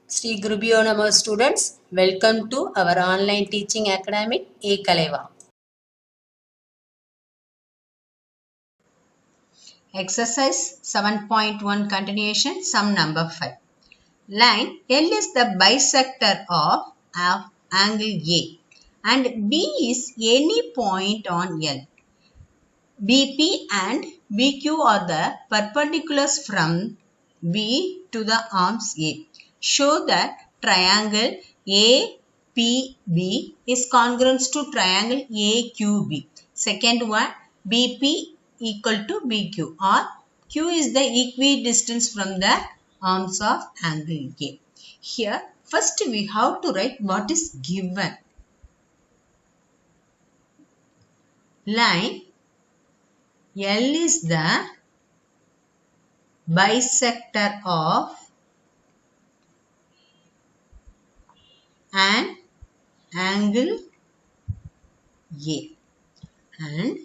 Sri Gurubhyo Namah students, welcome to our online teaching academic E-Kalaiva. Exercise 7.1 continuation, sum number 5. Line L is the bisector of angle A and B is any point on L. BP and BQ are the perpendiculars from B to the arms A. Show that triangle APB is congruent to triangle AQB. Second one, BP equal to BQ, or Q is the equidistance from the arms of angle A. Here, first we have to write what is given. Line L is the bisector of an angle A, and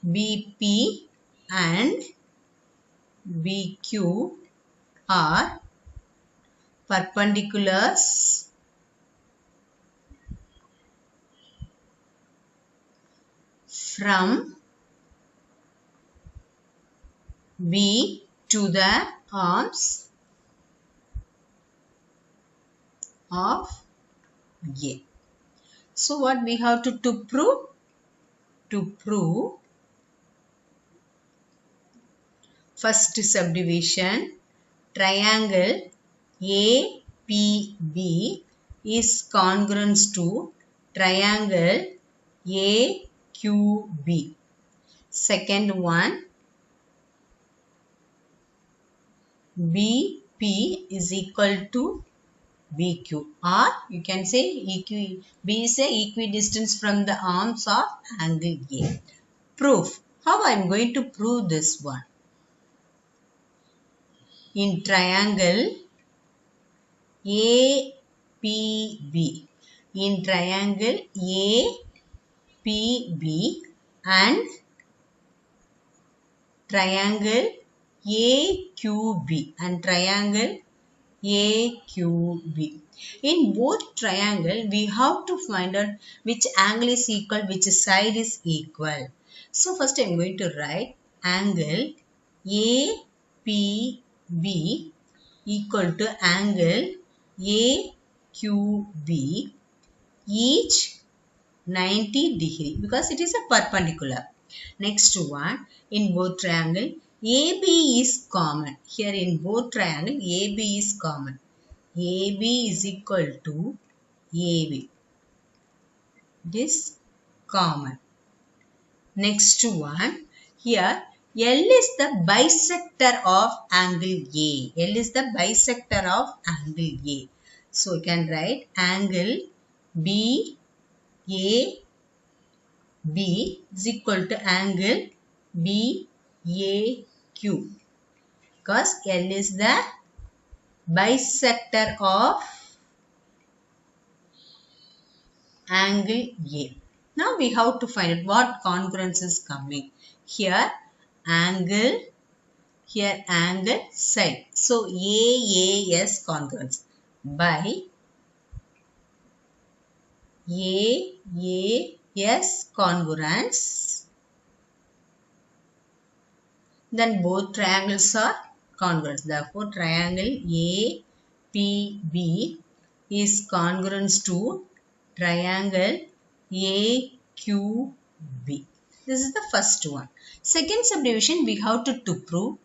BP and BQ are perpendiculars from B to the arms of A. So what we have to prove? To prove first subdivision, triangle APB is congruent to triangle AQB. Second one, BP is equal to BQ, or you can say B is a equidistance from the arms of angle A. Proof. How I am going to prove this one? In triangle APB, in triangle APB and triangle AQB and triangle AQB. In both triangle, we have to find out which angle is equal, which side is equal. So first I am going to write angle APB equal to angle AQB, each 90 degree, because it is a perpendicular. Next one, in both triangle AB is common. Here in both triangle AB is common. AB is equal to AB. This common. Next one, here L is the bisector of angle A. L is the bisector of angle A. So you can write angle BAB is equal to angle BAQ, because L is the bisector of angle A. Now we have to find out what congruence is coming. Here angle, here angle, side. So AAS congruence by AAS congruence. Then both triangles are congruent. Therefore, triangle APB is congruent to triangle AQB. This is the first one. Second subdivision, we have to prove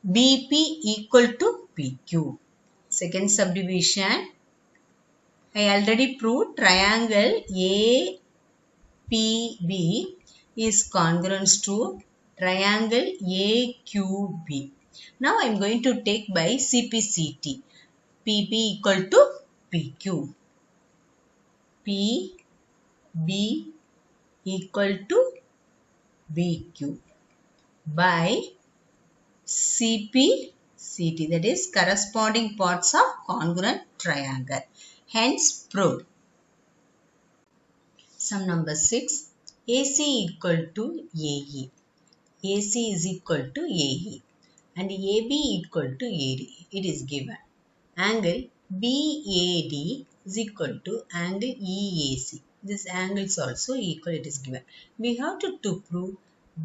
BP equal to PQ. Second subdivision, I already proved triangle APB is congruent to triangle AQB. Now I am going to take by CPCT. PB equal to PQ. PB equal to BQ by CPCT, that is corresponding parts of congruent triangle. Hence proved. Sum number 6. AC equal to AE. AC is equal to AE and AB equal to AD. It is given. Angle BAD is equal to angle EAC. This angle is also equal, it is given. We have to prove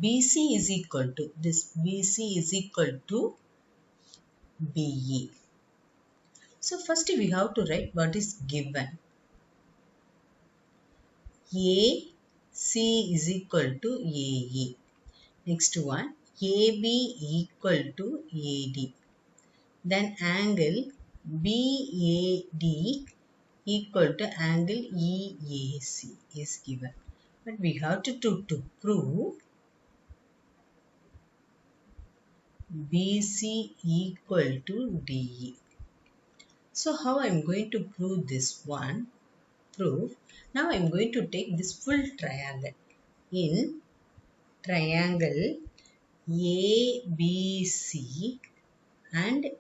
BC is equal to, this BC is equal to BE. So first we have to write what is given. AC is equal to AE. Next one, AB equal to AD. Then angle BAD equal to angle EAC is given. But we have to prove BC equal to DE. So how I am going to prove this one? Proof. Now I am going to take this full triangle. In triangle ABC and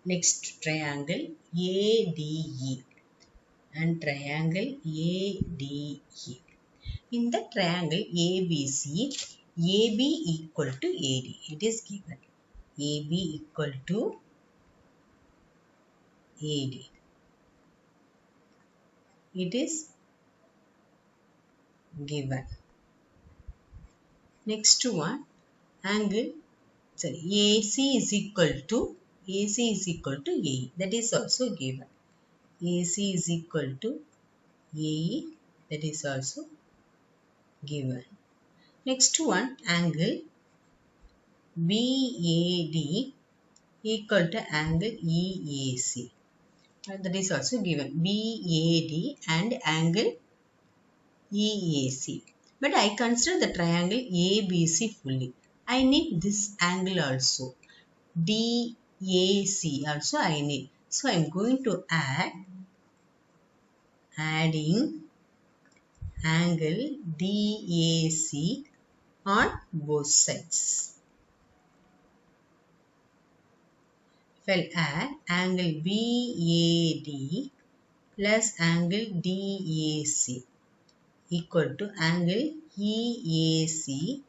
next triangle ADE and triangle ADE. In the triangle ABC, AB equal to AD. It is given. AB equal to AD. It is given. Next one, angle AC is equal to AE. That is also given. AC is equal to AE. That is also given. Next one, angle BAD equal to angle EAC. That is also given. BAD and angle EAC. But I consider the triangle ABC fully. I need this angle also. DAC also I need. So I am going to adding angle DAC on both sides. If I add angle BAD plus angle DAC equal to angle EAC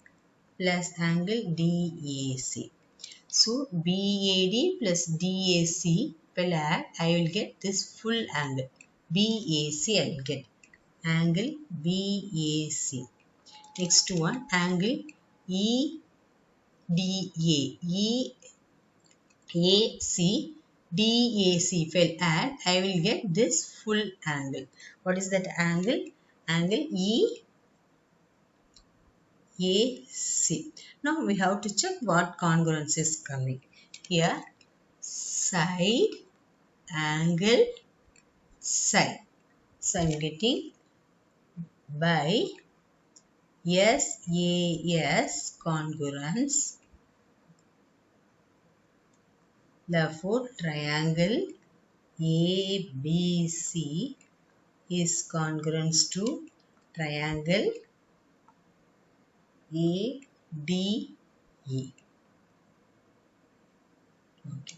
plus angle DAC. So BAD plus DAC will add, I will get this full angle. BAC I will get angle BAC. Next one, angle EDA. EAC DAC if I add, I will get this full angle. What is that angle? Angle EAC. Now we have to check what congruence is coming. Here, side, angle, side. So I am getting by SAS congruence. Therefore, triangle ABC is congruent to triangle ADE. Okay.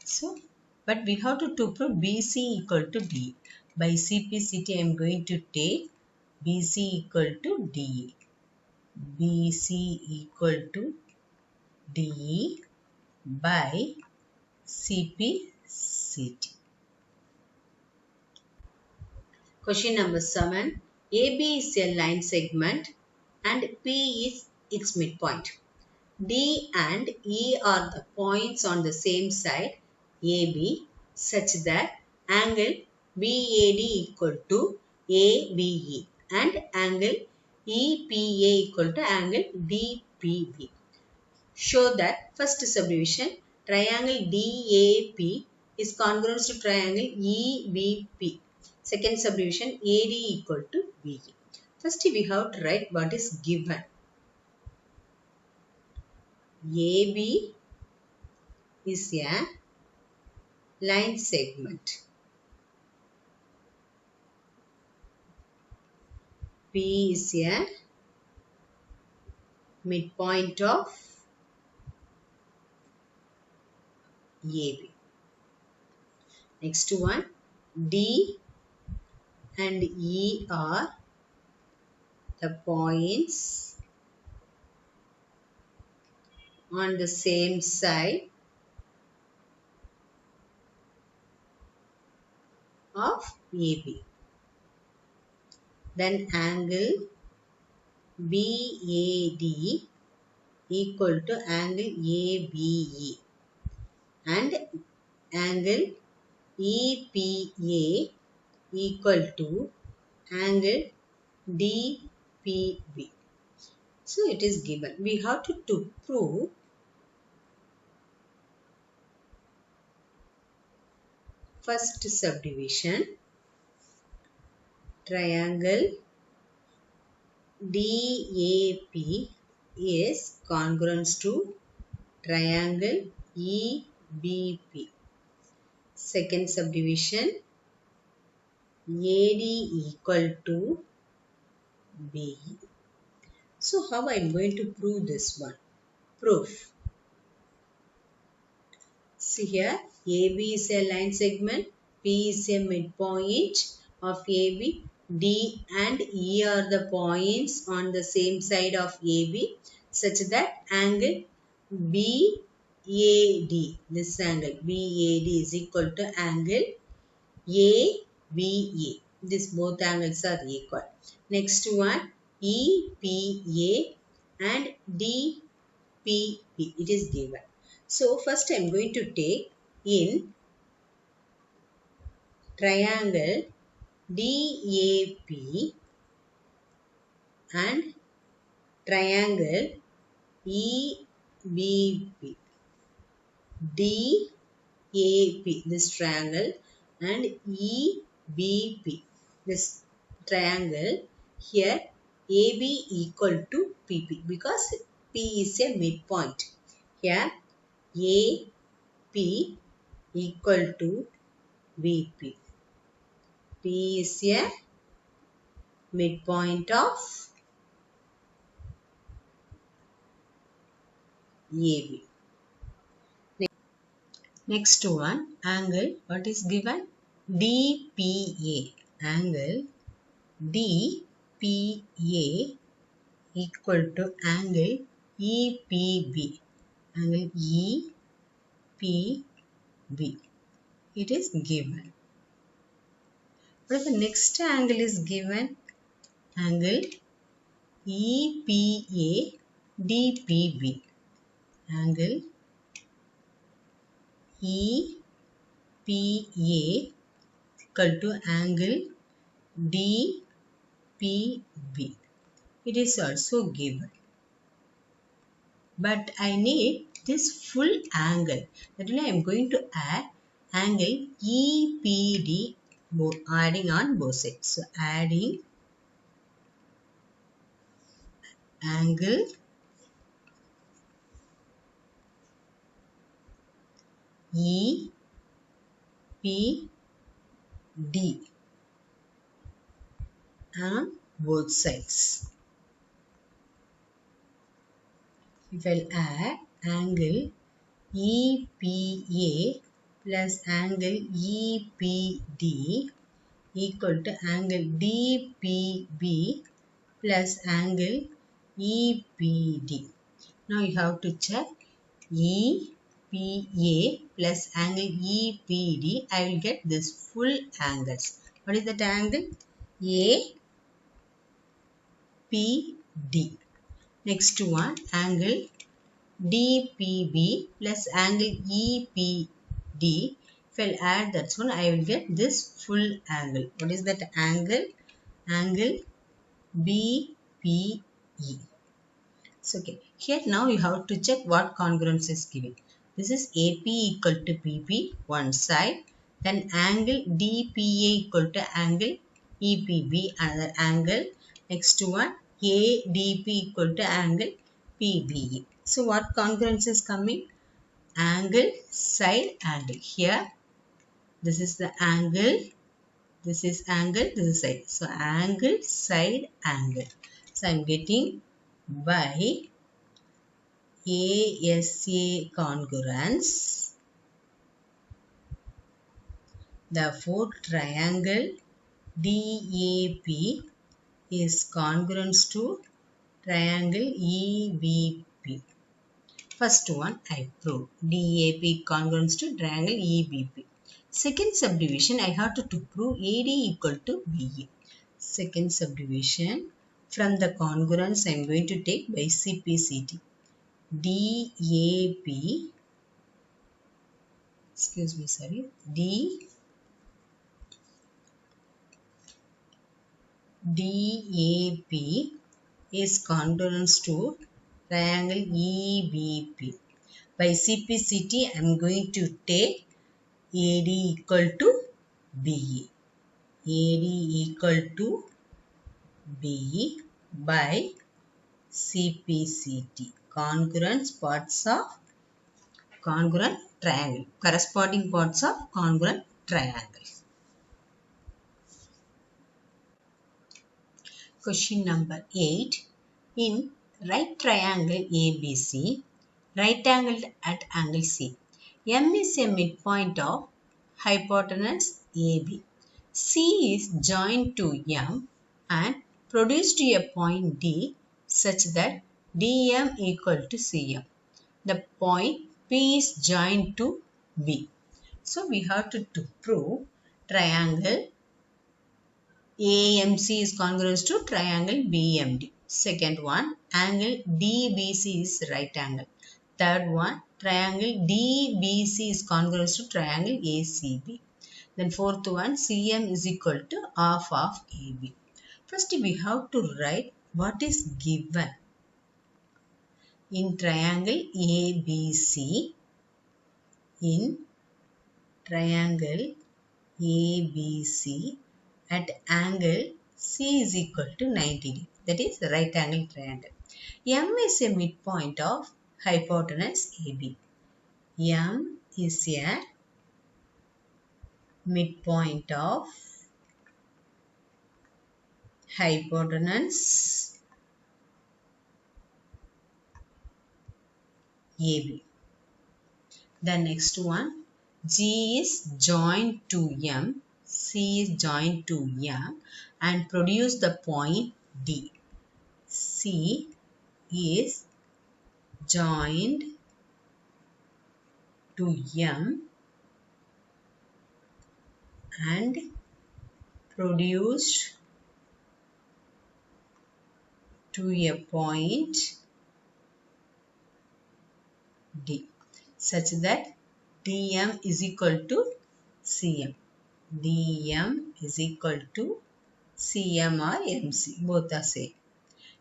So, but we have to prove BC equal to D. By CPCT, I am going to take BC equal to DE. BC equal to DE by CPCT. Question number 7. AB is a line segment and P is its midpoint. D and E are the points on the same side AB such that angle BAD equal to ABE and angle EPA equal to angle DPB. Show that first subdivision triangle DAP is congruent to triangle EBP. Second subdivision AD equal to BE. First we have to write what is given. AB is a line segment. P is a midpoint of AB. Next one, D and E are the points on the same side of AB. Then angle BAD equal to angle ABE and angle EPA equal to angle DPB. So it is given. We have to prove first subdivision. Triangle DAP is congruent to triangle EBP. Second subdivision, AD equal to BE. So how I am going to prove this one? Proof. See here, AB is a line segment, P is a midpoint of AB, D and E are the points on the same side of AB such that angle BAD, this angle BAD is equal to angle ABA. These both angles are equal. Next one, EPA and DPB. It is given. So first I am going to take in triangle DAP and triangle EBP. DAP, this triangle, and EBP, this triangle. Here AB equal to PP because P is a midpoint. Here AP equal to BP. P is a midpoint of AB. Next one, angle, what is given? DPA. Angle DPA equal to angle EPB. Angle EPB. It is given. What is the next angle is given? Angle EPA DPB. Angle EPA equal to angle DPB. It is also given. But I need this full angle. That is why I am going to add angle EPD, adding on both sides. So adding angle EPD on both sides. If I add angle EPA plus angle EPD equal to angle DPB plus angle EPD. Now you have to check EPA plus angle EPD. I will get this full angles. What is that angle? APD. Next one, angle DPB plus angle EPD. If I add that one, I will get this full angle. What is that angle? Angle BPE. So, okay. Here now you have to check what congruence is given. This is AP equal to PP, one side. Then angle DPA equal to angle EPB, another angle. Next one, ADP equal to angle PBE. So, what congruence is coming? Angle, side, angle. Here, this is the angle. This is angle, this is side. So, angle, side, angle. So, I am getting by ASA congruence. Therefore, triangle DAP is congruent to triangle EBP. First one I proved. DAP congruent to triangle EBP. Second subdivision, I have to prove AD equal to BE. Second subdivision, from the congruence, I am going to take by CPCT. DAP, excuse me, sorry, DAP is congruence to triangle EBP. By CPCT, I am going to take AD equal to BE. AD equal to BE by CPCT. Congruent parts of congruent triangle. Corresponding parts of congruent triangle. Question number 8. In right triangle ABC, right angled at angle C, M is a midpoint of hypotenuse AB. C is joined to M and produced a point D such that DM equal to CM. The point P is joined to B. So we have to prove triangle AMC is congruous to triangle BMD. Second one, angle DBC is right angle. Third one, triangle DBC is congruous to triangle ACB. Then fourth one, CM is equal to half of AB. First we have to write what is given. In triangle ABC, in triangle ABC, at angle C is equal to 90 degree. That is right angle triangle. M is a midpoint of hypotenuse AB. M is a midpoint of hypotenuse AB. The next one, G is joined to M, C is joined to M and produce the point D. C is joined to M and produced to a point D such that DM is equal to CM. DM is equal to CM or MC. Both are same.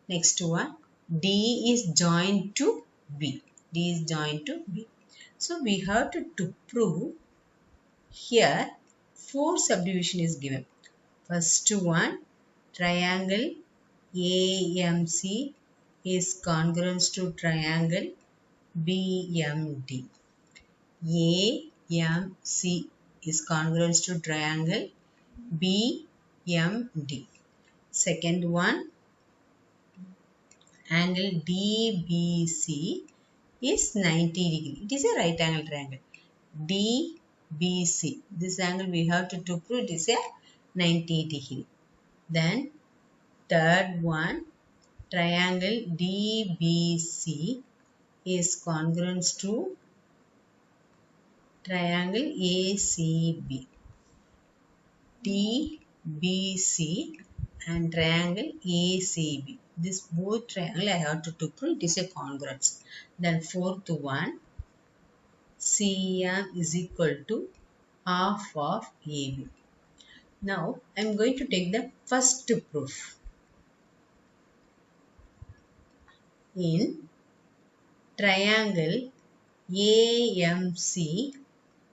Next one, D is joined to B. D is joined to B. So we have to prove here 4 subdivision is given. First one, triangle AMC is congruent to triangle BMD. AMC is congruent to triangle BMD. Second one, angle DBC is 90 degree. It is a right angle triangle. DBC. This angle we have to prove it is a 90 degree. Then third one, triangle DBC is congruent to triangle ACB. DBC and triangle ACB. This both triangle I have to prove it is a congruence. Then fourth one, CM is equal to half of AB. Now I am going to take the first proof. In triangle AMC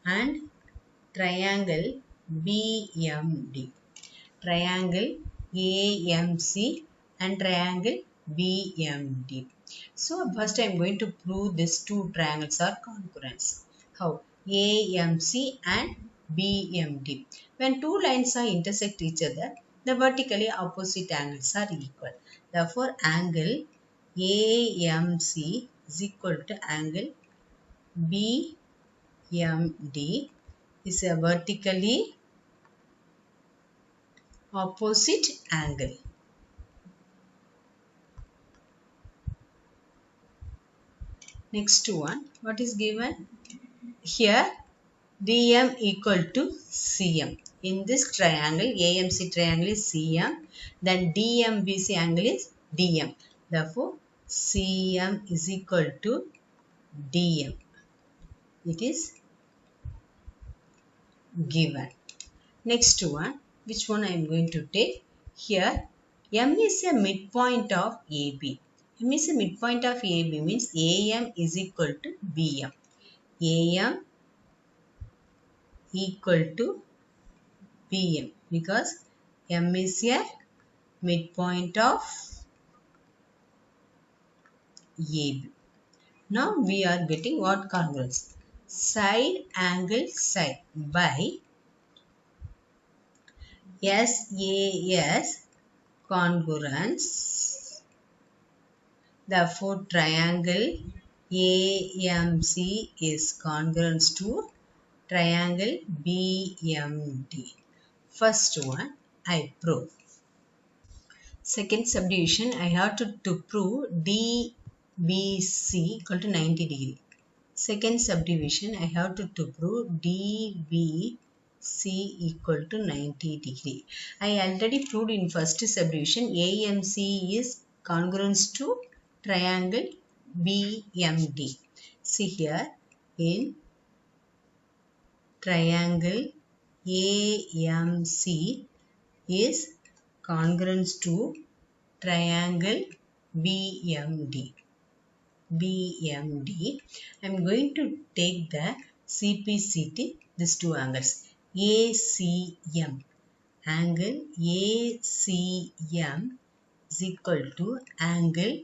and triangle BMD. Triangle AMC and triangle BMD. So first I am going to prove these two triangles are congruent. How? AMC and BMD. When two lines are intersect each other, the vertically opposite angles are equal. Therefore, angle AMC is equal to angle BMD is a vertically opposite angle. Next one, what is given? Here DM equal to CM. In this triangle, AMC triangle is CM, then DMBC angle is DM. Therefore, CM is equal to DM. It is given. Next one, which one I am going to take? Here, M is a midpoint of AB. M is a midpoint of AB means AM is equal to BM. AM equal to BM because M is a midpoint of AB. Now we are getting what congruence? Side angle side by SAS congruence. Therefore, triangle AMC is congruence to triangle BMD. First one I prove. Second subdivision I have to prove DBC equal to 90 degree. Second subdivision I have to prove DBC equal to 90 degree. I already proved in first subdivision AMC is congruence to triangle BMD. See here in triangle AMC is congruence to triangle BMD. I am going to take the CPCT, these two angles. ACM. Angle ACM is equal to angle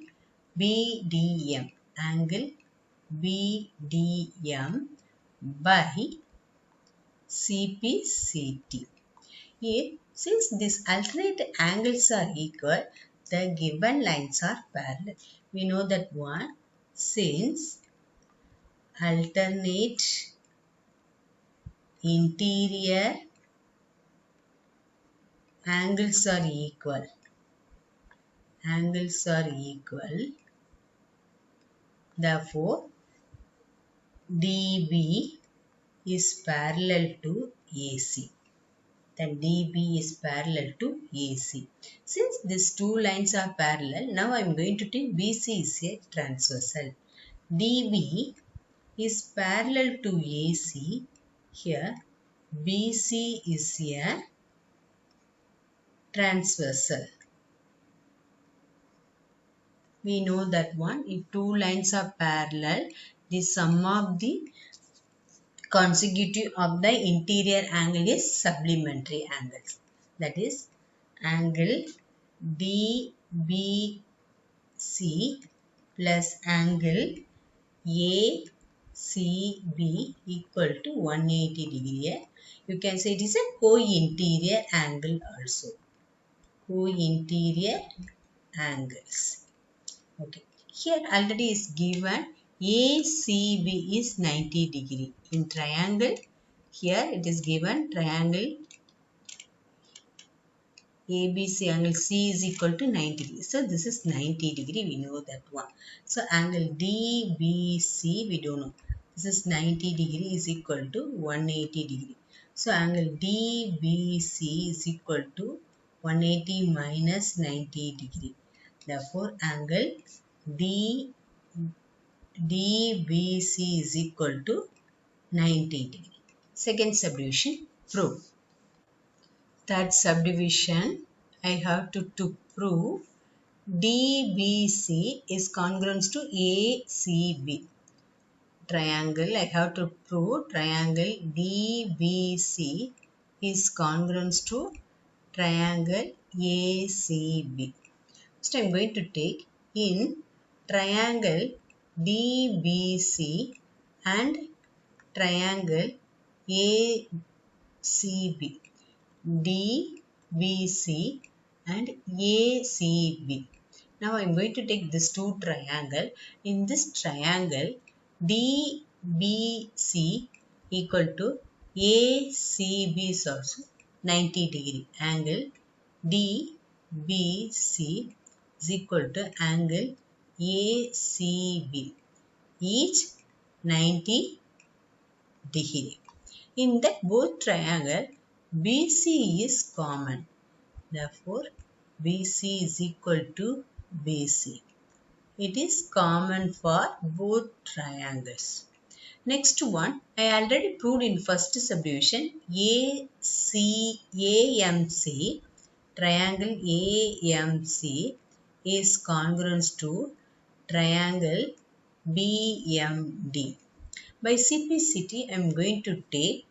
BDM. Angle BDM by CPCT. Here, since these alternate angles are equal, the given lines are parallel. We know that one, since alternate interior angles are equal, therefore DB is parallel to AC. Then DB is parallel to AC. Since these two lines are parallel, now I am going to take BC is a transversal. DB is parallel to AC. Here BC is a transversal. We know that one, if two lines are parallel, the sum of the consecutive of the interior angle is supplementary angles. That is angle DBC plus angle ACB equal to 180 degree. You can say it is a co-interior angle also. Co-interior angles. Okay. Here already is given ACB is 90 degree. In triangle, here it is given triangle ABC angle C is equal to 90 degree. So this is 90 degree. We know that one. So angle DBC we don't know. This is 90 degree is equal to 180 degree. So angle DBC is equal to 180 minus 90 degree. Therefore angle DBC is equal to 90 degree. Second subdivision prove. Third subdivision I have to prove DBC is congruence to ACB. Triangle I have to prove triangle DBC is congruence to triangle ACB. First I am going to take in triangle DBC and triangle ACB. DBC and ACB. Now I am going to take this two triangle. In this triangle, DBC equal to ACB is also 90 degree. Angle DBC is equal to angle ACB. Each 90 degree. in that both triangle BC is common. Therefore, BC is equal to BC. It is common for both triangles. Next one, I already proved in first subdivision AMC, triangle AMC is congruent to triangle BMD. By CPCT, I am going to take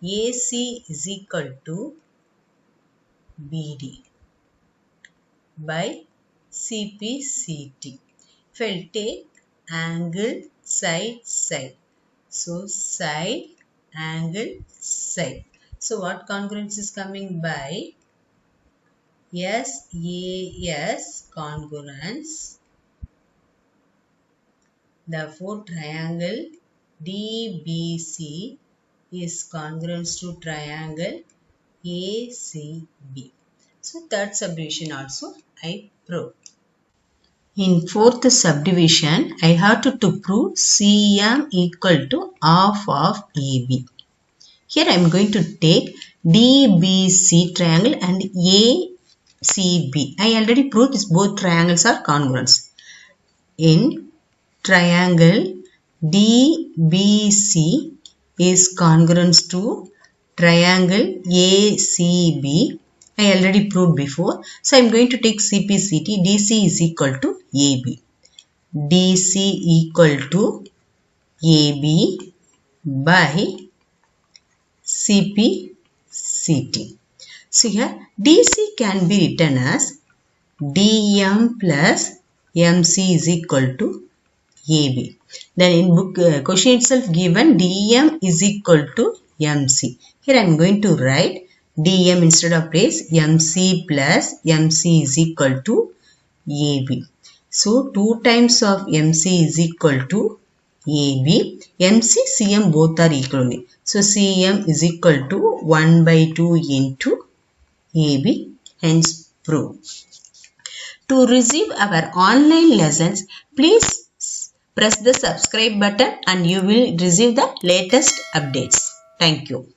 AC is equal to BD by CPCT. If I will take angle, side, side. So, side, angle, side. So, what congruence is coming by? SAS congruence. Therefore, triangle DBC is congruent to triangle ACB. So, third subdivision also I proved. In fourth subdivision, I have to prove CM equal to half of AB. Here I am going to take DBC triangle and ACB. I already proved this both triangles are congruent. In triangle DBC is congruent to triangle ACB. I already proved before. So I am going to take CPCT. DC is equal to AB. DC equal to AB by CPCT. So here DC can be written as DM plus MC is equal to AB. Then in book question itself given DM is equal to MC. Here I am going to write DM instead of place MC plus MC is equal to AB. So 2 times of MC is equal to AB. MC, CM both are equal only. So CM is equal to 1 by 2 into AB. Hence proved. To receive our online lessons, please press the subscribe button and you will receive the latest updates. Thank you.